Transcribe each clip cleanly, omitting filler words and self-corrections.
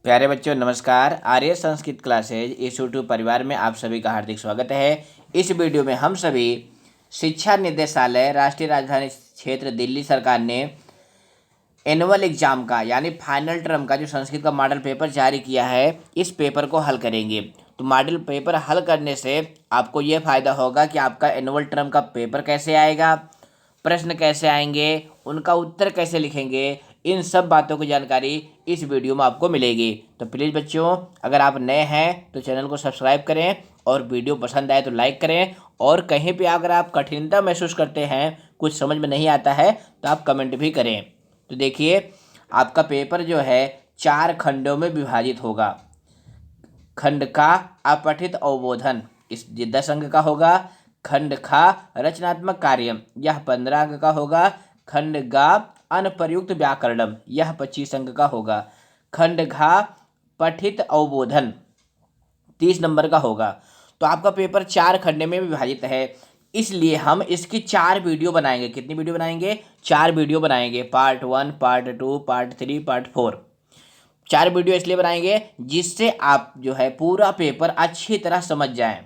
प्यारे बच्चों नमस्कार। आर्य संस्कृत क्लासेज इस यूट्यूब परिवार में आप सभी का हार्दिक स्वागत है। इस वीडियो में हम सभी शिक्षा निदेशालय राष्ट्रीय राजधानी क्षेत्र दिल्ली सरकार ने एनुअल एग्जाम का यानी फाइनल टर्म का जो संस्कृत का मॉडल पेपर जारी किया है, इस पेपर को हल करेंगे। तो मॉडल पेपर हल करने से आपको ये फ़ायदा होगा कि आपका एनुअल टर्म का पेपर कैसे आएगा, प्रश्न कैसे आएंगे, उनका उत्तर कैसे लिखेंगे, इन सब बातों की जानकारी इस वीडियो में आपको मिलेगी। तो प्लीज़ बच्चों, अगर आप नए हैं तो चैनल को सब्सक्राइब करें और वीडियो पसंद आए तो लाइक करें। और कहीं पे अगर आप कठिनता महसूस करते हैं, कुछ समझ में नहीं आता है, तो आप कमेंट भी करें। तो देखिए, आपका पेपर जो है 4 खंडों में विभाजित होगा। खंड का अपठित अवबोधन इस 10 अंक का होगा। खंड खा रचनात्मक कार्य यह 15 अंक का होगा। खंड गा अनप्रयुक्त व्याकरणम यह 25 अंक का होगा। खंड घा पठित अवबोधन 30 नंबर का होगा। तो आपका पेपर 4 खंड में विभाजित है, इसलिए हम इसकी 4 वीडियो बनाएंगे। कितनी वीडियो बनाएंगे? 4 वीडियो बनाएंगे। Part 1, part 2, part 3, part 4। 4 video इसलिए बनाएंगे जिससे आप जो है पूरा पेपर अच्छी तरह समझ जाएं।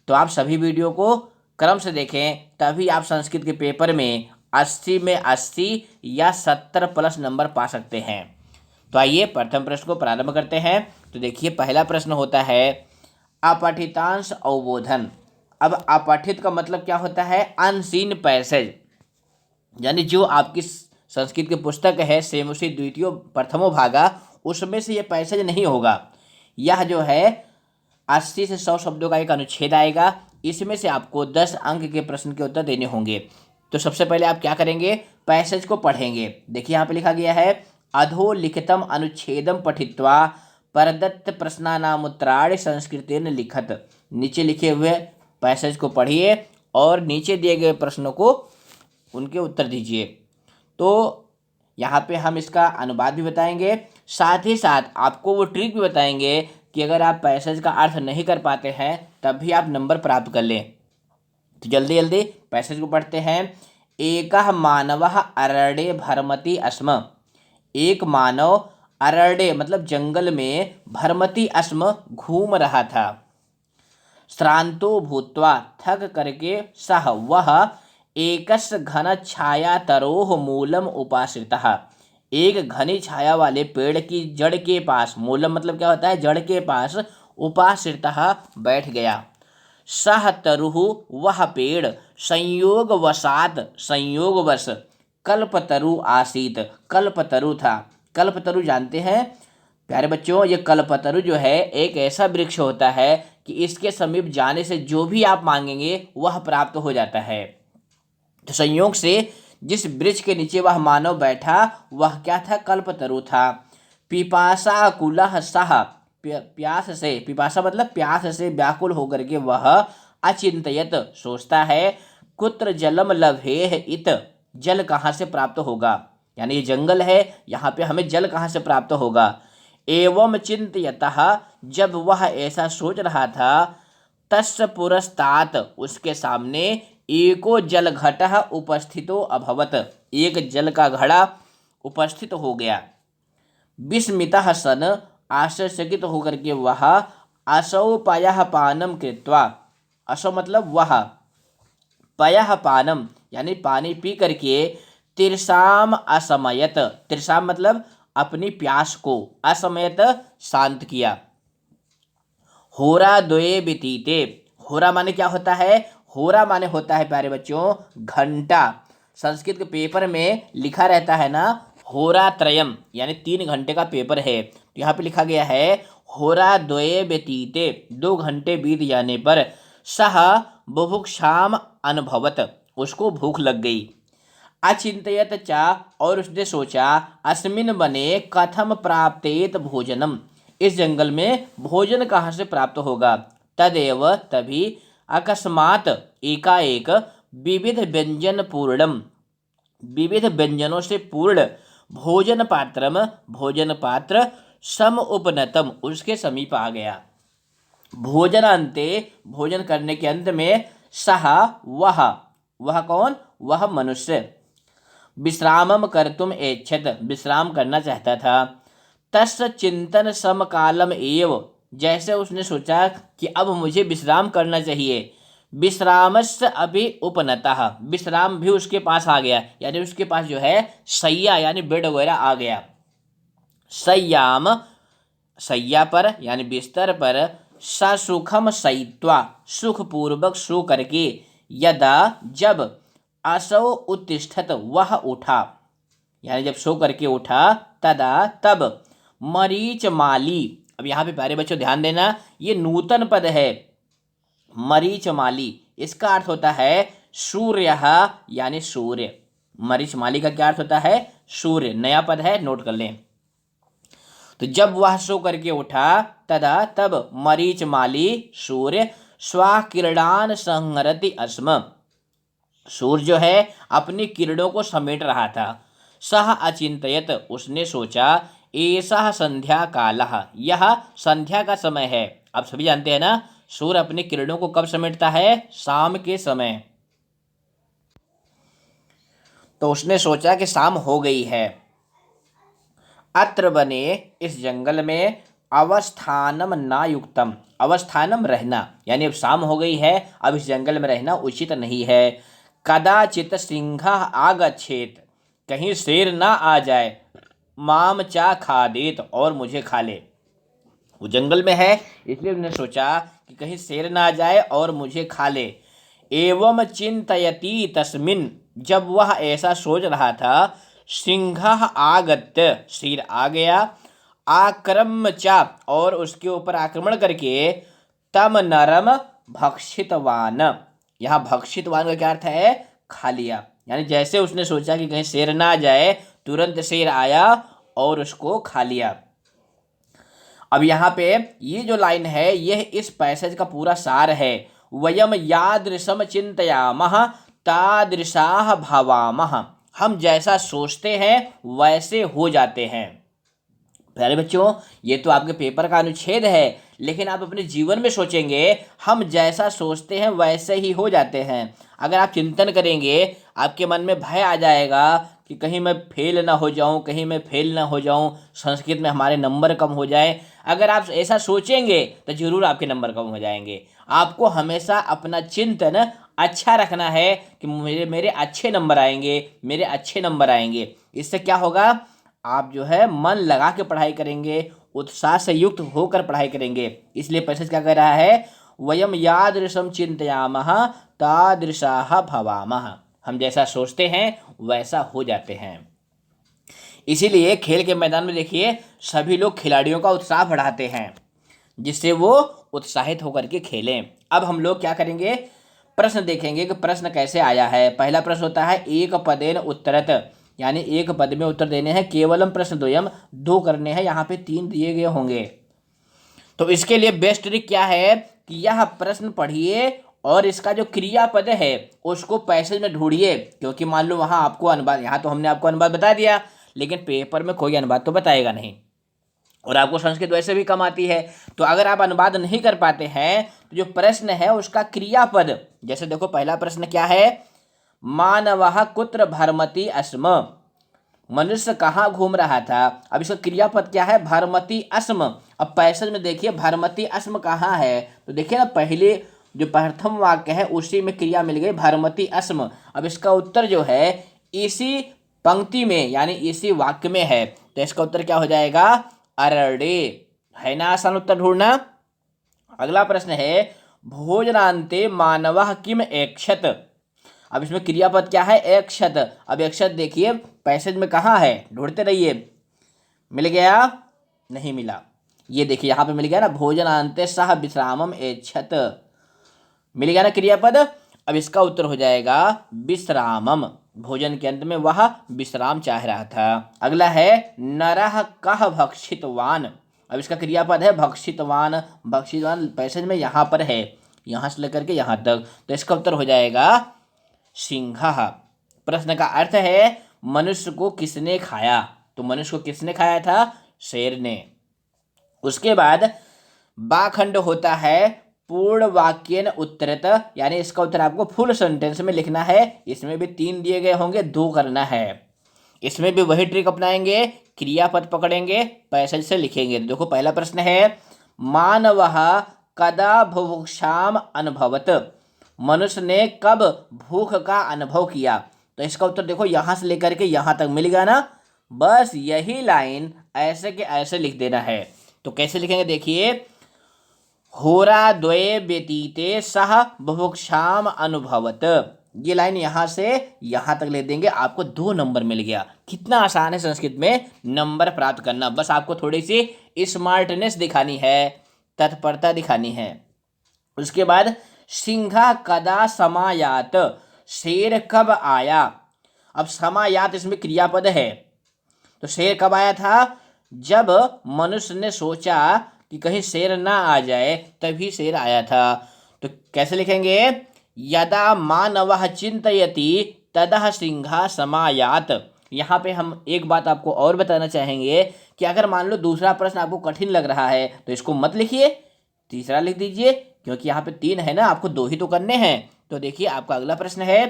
तो आप सभी वीडियो को क्रम से देखें, तभी आप संस्कृत के पेपर में 80 में 80 या 70 प्लस नंबर पा सकते हैं। तो आइए प्रथम प्रश्न को प्रारंभ करते हैं। तो देखिए, पहला प्रश्न होता है अपठितांश अवबोधन। अब अपठित का मतलब क्या होता है? अनसीन पैसेज, यानी जो आपकी संस्कृत की पुस्तक है सेमुषी द्वितीय प्रथमो भागा, उसमें से ये पैसेज नहीं होगा। यह जो है 80 से 100 शब्दों का एक अनुच्छेद आएगा। इसमें से आपको 10 अंक के प्रश्न के उत्तर देने होंगे। तो सबसे पहले आप क्या करेंगे? पैसेज को पढ़ेंगे। देखिए, यहाँ पे लिखा गया है अधोलिखितम अनुच्छेदम पठित्वा परदत्त प्रश्नानामुत्तराणि संस्कृतेन लिखत। नीचे लिखे हुए पैसेज को पढ़िए और नीचे दिए गए प्रश्नों को उनके उत्तर दीजिए। तो यहाँ पे हम इसका अनुवाद भी बताएंगे, साथ ही साथ आपको वो ट्रिक भी बताएंगे कि अगर आप पैसेज का अर्थ नहीं कर पाते हैं तब भी आप नंबर प्राप्त कर लें। तो जल्दी जल्दी पैसेज को पढ़ते हैं। एकः मानवः अरण्ये भरमति स्म। एक मानव अरण्य मतलब जंगल में भरमति स्म घूम रहा था। श्रांतो भूत्वा थक करके सह वह एकस्य घन छाया तरोह मूलम उपाश्रितः। एक घनी छाया वाले पेड़ की जड़ के पास, मूलम मतलब क्या होता है? जड़ के पास, उपाश्रितः बैठ गया। सह तरुः वह पेड़ संयोगवशात संयोगवश कल्पतरु आसीत, कल्पतरु था। कल्पतरु जानते हैं प्यारे बच्चों? ये कल्पतरु जो है एक ऐसा वृक्ष होता है कि इसके समीप जाने से जो भी आप मांगेंगे वह प्राप्त हो जाता है। तो संयोग से जिस वृक्ष के नीचे वह मानव बैठा वह क्या था? कल्पतरु था। पिपासा कुलह सह, प्यास से, पिपासा मतलब प्यास से व्याकुल होकर के वह अचिंतयत सोचता है। कुत्र जलम लभेह इत, जल कहाँ से प्राप्त होगा? यानी ये जंगल है, यहाँ पे हमें जल कहाँ से प्राप्त होगा? एवं चिंतयतः, जब वह ऐसा सोच रहा था, तस्य पुरस्तात उसके सामने एको जल घटः उपस्थितो अभवत, एक जल का घड़ा उपस्थित हो गया। विस्मितः सन, आश्चर्यचकित होकर के वह असौ पयः पानम कृत्वा, असौ मतलब वह, पयः पानम यानी पानी पी करके, तिरसाम असमयत, तिरसाम मतलब अपनी प्यास को, असमयत शांत किया। होरा द्वये व्यतीते, होरा माने क्या होता है? होरा माने होता है प्यारे बच्चों घंटा। संस्कृत के पेपर में लिखा रहता है ना होरा त्रयम, यानी 3 घंटे का पेपर है। तो यहाँ पे लिखा गया है होरा द्वये व्यतीते, 2 घंटे बीत जाने पर, सह बुभुक्षाम अनुभवत, उसको भूख लग गई। अचिंतयत चा, और उसने सोचा, अस्मिन बने कथम प्राप्तेत भोजनम, इस जंगल में भोजन कहाँ से प्राप्त होगा? तदेव तभी, अकस्मात एकाएक, विविध व्यंजन पूर्णम, विविध व्यंजनों से पूर्ण, भोजन पात्रम भोजन पात्र, सम उपनतम उसके समीप आ गया। भोजन अंते, भोजन करने के अंत में, सह वह कौन? वह मनुष्य विश्रामम कर्तुम ऐच्छत, विश्राम करना चाहता था। तस् चिंतन समकालम एव, जैसे उसने सोचा कि अब मुझे विश्राम करना चाहिए। विश्रामस्य अभी उपनतः, विश्राम भी उसके पास आ गया, यानी उसके पास जो है शैया यानी बेड वगैरह आ गया। शय्याम, शैया पर यानी बिस्तर पर, ससुखम शयित्वा, सुखपूर्वक सो करके, यदा जब, असौ उत्तिष्ठत वह उठा, यानी जब सो करके उठा, तदा तब, मरीच माली, अब यहाँ पे प्यारे बच्चों ध्यान देना, ये नूतन पद है। मरीच माली इसका अर्थ होता है सूर्य यानी सूर्य। मरीच माली का क्या अर्थ होता है? सूर्य। नया पद है, नोट कर लें। तो जब वह सो करके उठा, तदा तब, मरीच माली सूर्य, स्वाकिरणान संहरति अस्म, सूर्य जो है अपनी किरणों को समेट रहा था। सह अचिंतयत, उसने सोचा, ऐसा संध्या कालः, यह संध्या का समय है। आप सभी जानते हैं ना, सूर्य अपनी किरणों को कब समेटता है? शाम के समय। तो उसने सोचा कि शाम हो गई है। अत्र बने, इस जंगल में, अवस्थानम ना युक्तम, अवस्थानम रहना, यानी अब शाम हो गई है, अब इस जंगल में रहना उचित नहीं है। कदाचित सिंह आगच्छेत, कहीं शेर ना आ जाए, माम चा खा देत, और मुझे खा ले। वो जंगल में है इसलिए उसने सोचा कि कहीं शेर ना आ जाए और मुझे खा ले। एवं चिंतयति तस्मिन्, जब वह ऐसा सोच रहा था, सिंह आगत्य, शेर आ गया, आक्रम्य चा, और उसके ऊपर आक्रमण करके, तम नरम भक्षितवान, यहाँ भक्षितवान का क्या अर्थ है? खा लिया। यानी जैसे उसने सोचा कि कहीं शेर ना आ जाए, तुरंत शेर आया और उसको खा लिया। अब यहाँ पे ये जो लाइन है, यह इस पैसेज का पूरा सार है। वयम यादृशम चिंतयामः तादृशाः भवामः, हम जैसा सोचते हैं वैसे हो जाते हैं। प्यारे बच्चों, ये तो आपके पेपर का अनुच्छेद है, लेकिन आप अपने जीवन में सोचेंगे, हम जैसा सोचते हैं वैसे ही हो जाते हैं। अगर आप चिंतन करेंगे, आपके मन में भय आ जाएगा कि कहीं मैं फेल ना हो जाऊं, कहीं मैं फेल ना हो जाऊं, संस्कृत में हमारे नंबर कम हो जाए। अगर आप ऐसा सोचेंगे तो जरूर आपके नंबर कम हो जाएंगे। आपको हमेशा अपना चिंतन अच्छा रखना है कि मेरे मेरे अच्छे नंबर आएंगे, मेरे अच्छे नंबर आएंगे। इससे क्या होगा? आप जो है मन लगा के पढ़ाई करेंगे, उत्साह से युक्त होकर पढ़ाई करेंगे। इसलिए पैसेज क्या कह रहा है? वयम यादृशम चिंतयामः तादृशाः भवामः, हम जैसा सोचते हैं वैसा हो जाते हैं। इसीलिए खेल के मैदान में देखिए, सभी लोग खिलाड़ियों का उत्साह बढ़ाते हैं जिससे वो उत्साहित होकर के खेलें। अब हम लोग क्या करेंगे? प्रश्न देखेंगे कि प्रश्न कैसे आया है। पहला प्रश्न होता है एक पदेन उत्तरत, यानी एक पद में उत्तर देने हैं। केवलम प्रश्न द्वयम, दो करने हैं, यहाँ पे 3 दिए गए होंगे। तो इसके लिए बेस्ट ट्रिक क्या है कि यह प्रश्न पढ़िए और इसका जो क्रियापद है उसको पैसेज में ढूंढिए, क्योंकि मान लो वहाँ आपको अनुवाद, यहाँ तो हमने आपको अनुवाद बता दिया, लेकिन पेपर में कोई अनुवाद तो बताएगा नहीं, और आपको संस्कृत वैसे भी कम आती है। तो अगर आप अनुवाद नहीं कर पाते हैं तो जो प्रश्न है उसका क्रियापद, जैसे देखो पहला प्रश्न क्या है? मानवः कुत्र भरमति अस्म, मनुष्य कहाँ घूम रहा था। अब इसका क्रियापद क्या है? भरमति अस्म। अब पैसेज में देखिए भरमति अस्म कहाँ है, तो देखिए ना, पहले जो प्रथम वाक्य है उसी में क्रिया मिल गई भरमति अस्म। अब इसका उत्तर जो है इसी पंक्ति में यानी इसी वाक्य में है, तो इसका उत्तर क्या हो जाएगा? अरडे। है ना आसान उत्तर ढूंढना। अगला प्रश्न है भोजनांते मानवः किम ऐक्षत। अब इसमें क्रियापद क्या है? ऐक्षत। अब ऐक्षत देखिए पैसेज में कहाँ है, ढूंढते रहिए। मिल गया? नहीं मिला। ये देखिए यहाँ पे मिल गया ना, भोजनांते सह विश्रामम ऐक्षत, मिल गया ना क्रियापद। अब इसका उत्तर हो जाएगा विश्रामम, भोजन के अंत में वह विश्राम चाह रहा था। अगला है नरः कः भक्षितवान। अब इसका क्रियापद है भक्षितवान। भक्षितवान पैसेज में यहाँ पर है, यहाँ से लेकर के यहाँ तक, तो इसका उत्तर हो जाएगा सिंहः। प्रश्न का अर्थ है मनुष्य को किसने खाया, तो मनुष्य को किसने खाया था? शेर ने। उसके बाद बाखंड होता है पूर्ण वाक्यन उत्तरत, यानी इसका उत्तर आपको फुल सेंटेंस में लिखना है। इसमें भी 3 दिए गए होंगे, 2 करना है। इसमें भी वही ट्रिक अपनाएंगे, क्रियापद पकड़ेंगे, पैसेज से लिखेंगे। देखो पहला प्रश्न है, मानवः कदा बुभुक्षाम अनुभवत, मनुष्य ने कब भूख का अनुभव किया। तो इसका उत्तर देखो यहाँ से लेकर के यहाँ तक मिल गया ना, बस यही लाइन ऐसे के ऐसे लिख देना है। तो कैसे लिखेंगे देखिए, होराद्वये व्यतीते सह बुभुक्षाम अनुभवत, ये लाइन यहाँ से यहाँ तक ले देंगे, आपको 2 नंबर मिल गया। कितना आसान है संस्कृत में नंबर प्राप्त करना, बस आपको थोड़ी सी स्मार्टनेस दिखानी है, तत्परता दिखानी है। उसके बाद सिंहा कदा समायात, शेर कब आया। अब समायात इसमें क्रियापद है, तो शेर कब आया था, जब मनुष्य ने सोचा कि कहीं शेर ना आ जाए तभी शेर आया था। तो कैसे लिखेंगे, यदा मानवः चिंतयति तदा सिंहा समायात। यहाँ पे हम एक बात आपको और बताना चाहेंगे कि अगर मान लो दूसरा प्रश्न आपको कठिन लग रहा है तो इसको मत लिखिए, तीसरा लिख दीजिए, क्योंकि यहाँ पे 3 है ना, आपको 2 ही तो करने हैं। तो देखिए आपका अगला प्रश्न है,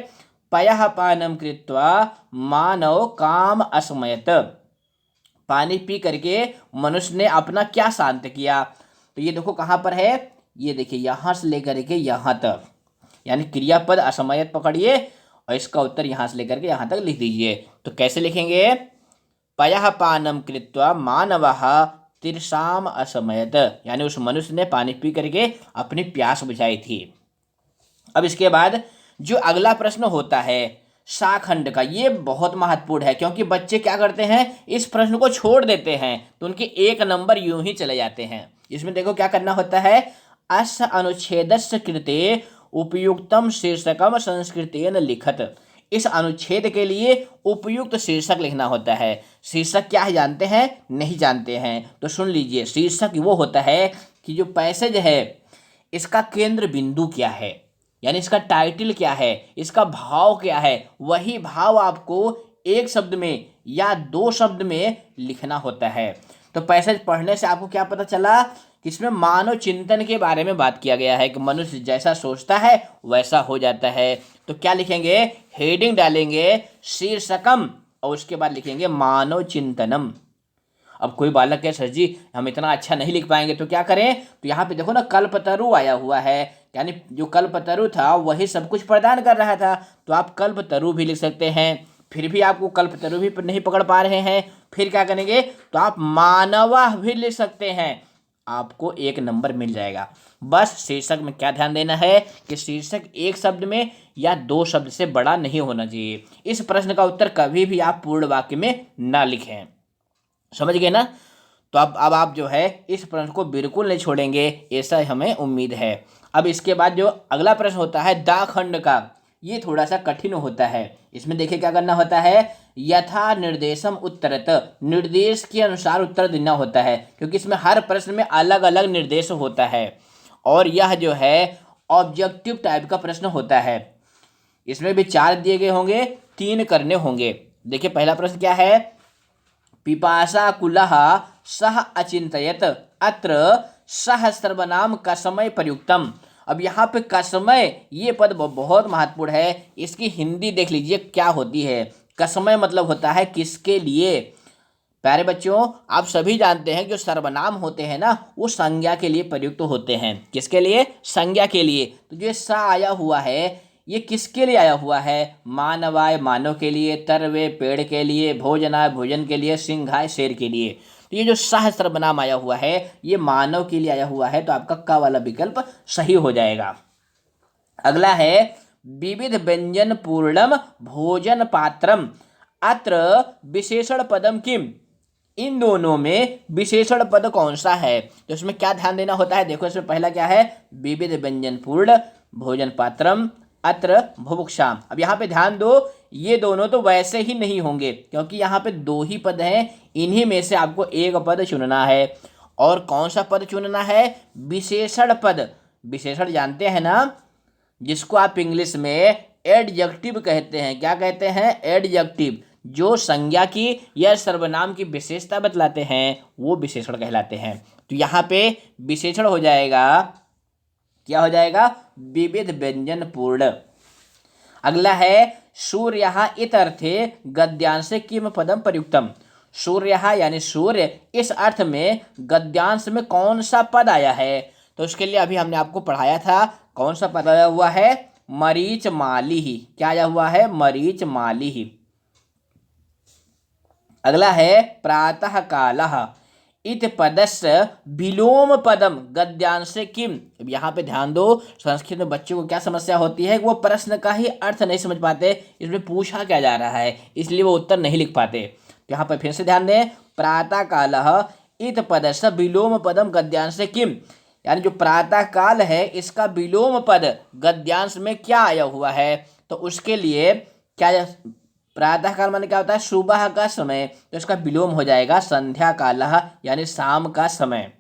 पयः पानम कृत्वा मानव काम असमयत, पानी पी करके मनुष्य ने अपना क्या शांत किया। तो ये देखो कहाँ पर है, ये देखिए यहाँ से लेकर के यहाँ तक, यानी क्रियापद असमयत पकड़िए और इसका उत्तर यहाँ से लेकर के यहाँ तक लिख दीजिए। तो कैसे लिखेंगे, पयः पानम कृत्वा मानवः तिर्षाम असमयत, यानी उस मनुष्य ने पानी पी करके अपनी प्यास बुझाई थी। अब इसके बाद जो अगला प्रश्न होता है शाखंड का, ये बहुत महत्वपूर्ण है, क्योंकि बच्चे क्या करते हैं, इस प्रश्न को छोड़ देते हैं तो उनके 1 नंबर यूं ही चले जाते हैं। इसमें देखो क्या करना होता है, अस्य अनुच्छेदस्य कृते उपयुक्तम शीर्षकम संस्कृतेन लिखत, इस अनुच्छेद के लिए उपयुक्त शीर्षक लिखना होता है। शीर्षक क्या है जानते हैं, नहीं जानते हैं तो सुन लीजिए, शीर्षक वो होता है कि जो पैसेज है इसका केंद्र बिंदु क्या है, यानी इसका टाइटल क्या है, इसका भाव क्या है, वही भाव आपको 1 शब्द में या 2 शब्द में लिखना होता है। तो पैसेज पढ़ने से आपको क्या पता चला कि इसमें मानव चिंतन के बारे में बात किया गया है कि मनुष्य जैसा सोचता है वैसा हो जाता है। तो क्या लिखेंगे, हेडिंग डालेंगे शीर्षकम और उसके बाद लिखेंगे मानव चिंतनम। अब कोई बालक कहे सर जी हम इतना अच्छा नहीं लिख पाएंगे तो क्या करें, तो यहाँ पे देखो ना कल्पतरु आया हुआ है, यानी जो कल्पतरु था वही सब कुछ प्रदान कर रहा था, तो आप कल्पतरु भी लिख सकते हैं। फिर भी आपको कल्पतरु भी नहीं पकड़ पा रहे हैं, फिर क्या करेंगे, तो आप मानवा भी लिख सकते हैं, आपको 1 नंबर मिल जाएगा। बस शीर्षक में क्या ध्यान देना है कि शीर्षक 1 शब्द में या 2 शब्द से बड़ा नहीं होना चाहिए। इस प्रश्न का उत्तर कभी भी आप पूर्ण वाक्य में ना लिखें, समझ गए ना। तो अब आप जो है इस प्रश्न को बिल्कुल नहीं छोड़ेंगे, ऐसा हमें उम्मीद है। अब इसके बाद जो अगला प्रश्न होता है दाखंड का, ये थोड़ा सा कठिन होता है। इसमें देखिए क्या करना होता है, यथा निर्देशम उत्तरत, निर्देश के अनुसार उत्तर देना होता है, क्योंकि इसमें हर प्रश्न में अलग अलग निर्देश होता है और यह जो है ऑब्जेक्टिव टाइप का प्रश्न होता है। इसमें भी 4 दिए गए होंगे, 3 करने होंगे। देखिए पहला प्रश्न क्या है, पिपासा कुलः सह अचिंतयत अत्र सह सर्वनाम कसमय प्रयुक्तम। अब यहाँ पे कसमय ये पद बहुत महत्वपूर्ण है, इसकी हिंदी देख लीजिए क्या होती है। कसमय मतलब होता है किसके लिए। प्यारे बच्चों आप सभी जानते हैं कि जो सर्वनाम होते हैं ना वो संज्ञा के लिए प्रयुक्त होते हैं, किसके लिए, संज्ञा के लिए। तो जो सा आया हुआ है ये किसके लिए आया हुआ है, मानवाय मानव के लिए, तरवे पेड़ के लिए, भोजनाय भोजन के लिए, सिंहाय शेर के लिए। तो ये जो सह सर्वनाम आया हुआ है ये मानव के लिए आया हुआ है, तो आपका क वाला विकल्प सही हो जाएगा। अगला है विविध व्यंजन पूर्णम भोजन पात्रम अत्र विशेषण पदम किम, इन दोनों में विशेषण पद कौन सा है। तो इसमें क्या ध्यान देना होता है, देखो इसमें पहला क्या है, विविध व्यंजन पूर्ण भोजन पात्रम अत्र भुभुक्षाम। अब यहाँ पे ध्यान दो, ये दोनों तो वैसे ही नहीं होंगे क्योंकि यहाँ पे 2 ही पद हैं, इन्हीं में से आपको 1 पद चुनना है। और कौन सा पद चुनना है, विशेषण पद। विशेषण जानते हैं ना, जिसको आप इंग्लिश में एडजेक्टिव कहते हैं। क्या कहते हैं, एडजेक्टिव। जो संज्ञा की या सर्वनाम की विशेषता बतलाते हैं वो विशेषण कहलाते हैं। तो यहाँ पे विशेषण हो जाएगा, क्या हो जाएगा, विविध व्यंजन पूर्ण। अगला है सूर्य इत अर्थे गद्यांश किम पदम प्रयुक्तम। सूर्यः यानी सूर्य, इस अर्थ में गद्यांश में कौन सा पद आया है? तो उसके लिए अभी हमने आपको पढ़ाया था, कौन सा पद आया हुआ है? मरीच माली। क्या आया हुआ है? मरीच माली। अगला है प्रातः कालः इत पदस्य विलोम पदम गद्यांश किम। अब यहाँ पे ध्यान दो, संस्कृत में बच्चों को क्या समस्या होती है, वो प्रश्न का ही अर्थ नहीं समझ पाते, इसमें पूछा क्या जा रहा है, इसलिए वो उत्तर नहीं लिख पाते। तो यहाँ पर फिर से ध्यान दें, प्रातः कालः इत पदस्य विलोम पदम गद्यांश किम, यानी जो प्रातः काल है इसका विलोम पद गद्यांश में क्या आया हुआ है? तो उसके लिए क्या, प्रातः काल माने क्या होता है? सुबह का समय, तो इसका विलोम हो जाएगा संध्या कालः यानी शाम का समय।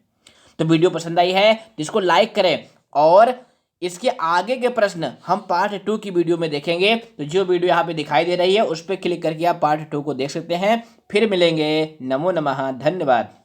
तो वीडियो पसंद आई है तो इसको लाइक करें, और इसके आगे के प्रश्न हम पार्ट 2 की वीडियो में देखेंगे। तो जो वीडियो यहाँ पे दिखाई दे रही है उस पर क्लिक करके आप पार्ट 2 को देख सकते हैं। फिर मिलेंगे। नमो नमः, धन्यवाद।